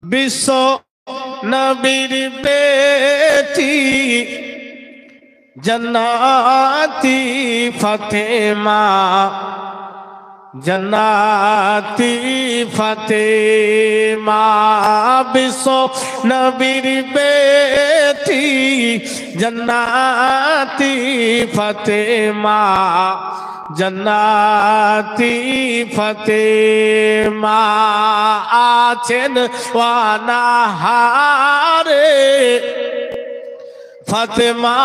বিশ্ব নবীর বেটি জন্নাতি ফাতেমা জন্নাতি ফাতেমা বিশ্ব নবীর বেটি জন্নাতি ফাতেমা জন্নাতি ফাতেমা আছেন ওয়ানাহারে ফাতেমা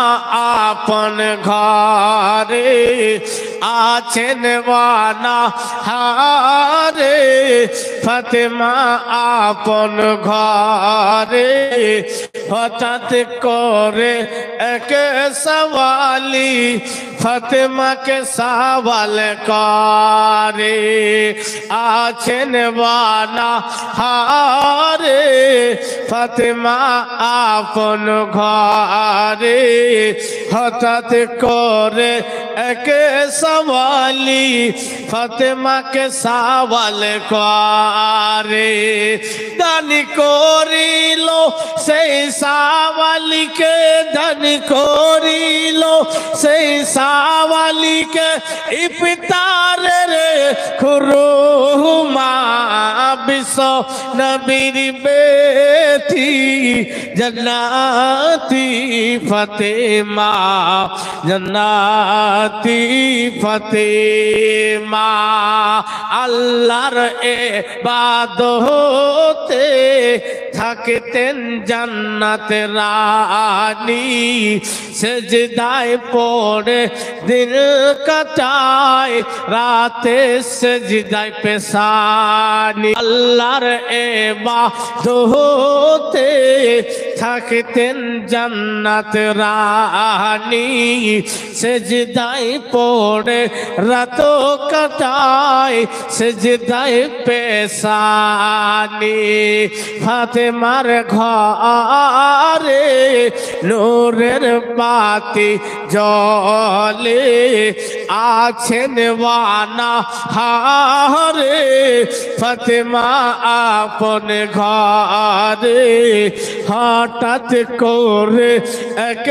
আপন ঘরে আছেন ওয়ানাহারে ফাতেমা আপন ঘরে হঠাৎ করে এক সওয়ালি ফাতেমাকে সওয়াল করে আছেন ওয়ানাহারে ফাতেমা আপন ঘরে হঠাৎ করে এক সওয়ালি ফাতেমাকে সওয়াল করে দান করিল সেই সওয়ালিকে দান করিল সেই সওয়ালিকে ইফতারের খুরমা বিশ্ব নবীর বেটি জন্নাতি ফাতেমা জন্নাতি ফাতেমা আল্লাহর ইবাদতে থাকতেন জান্নাতে রানী সেজদায় পড়ে দিন কাটায় রাতে সেজদায় পেশানি আল্লাহর ইবাদতে থাকতেন জান্নাত রানী সেজদায় পড়ে রাত কাটায় সেজদায় পেশানি ফাতেমার ঘরে নূরের বাতি জ্বলে আছেন ওয়ানাহারে ফাতেমা আপন ঘরে হঠাৎ করে এক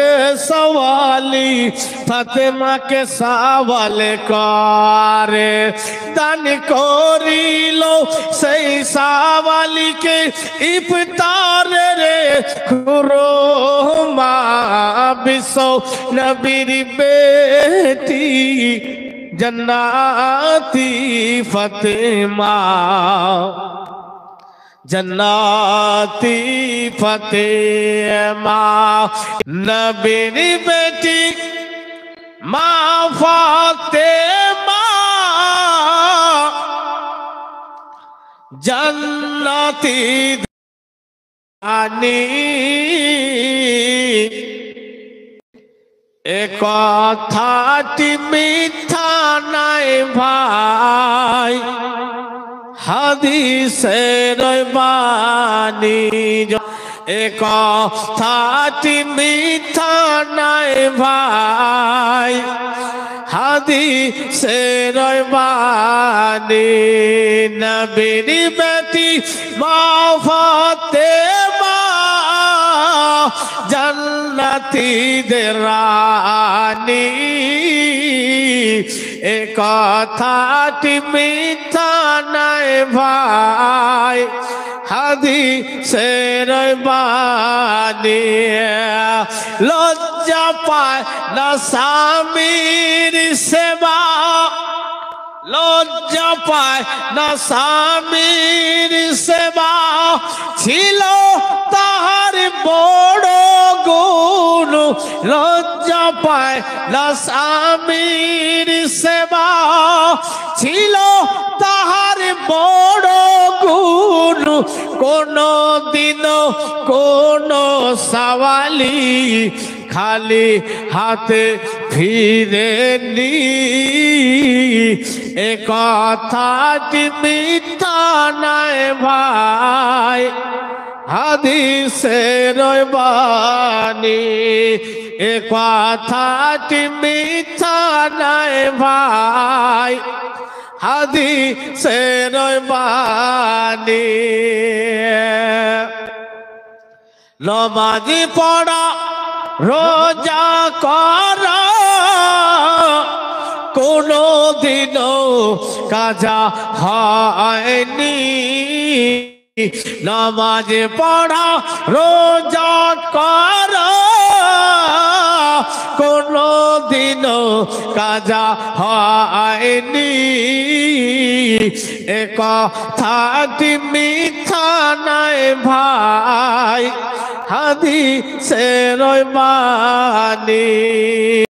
সওয়ালি ফাতেমাকে সওয়াল করে দান করিল সেই সওয়ালিকে ইফতারের খুরমা বিশ্ব নবীর বেটি জন্নাতি ফাতেমা जन्नती फतेमा नबीर बेटी माँ फातेमा जन्नती आनी एक कथाटी मिथ्या नाई भाई হাদিসের বাণী এক কথাটি মিথ্যা নাই ভাই হাদিসের বাণী নবীর বেটি মা ফাতেমা জান্নাতীদের রানী এ কথাটি মিথ্যা নাই ভাই হাদিসের বাণী লজ্জা পায় না স্বামীর সেবা লজ্জা পায় না স্বামীর সেবা ছিল তাহার বড় গুণ লজ্জা পায় না স্বামীর সেবা ছিল তাহার বড় গুণ কোন দিন কোন সওয়ালি খালি হাতে ফিরেনি এ কথাটি মিথ্যা নাই ভাই হাদিসের বাণী এ কথাটি মিথ্যা নাই ভাই হাদিসের বাণী নমাজি পড়া রোজা করা কোনো দিনও কাজা হয়নি নামাজ পড়া রোজা করা কোনো দিনও কাজা হয়নি এ কথাটি মিথ্যা নয় ভাই হাদিসের বাণী।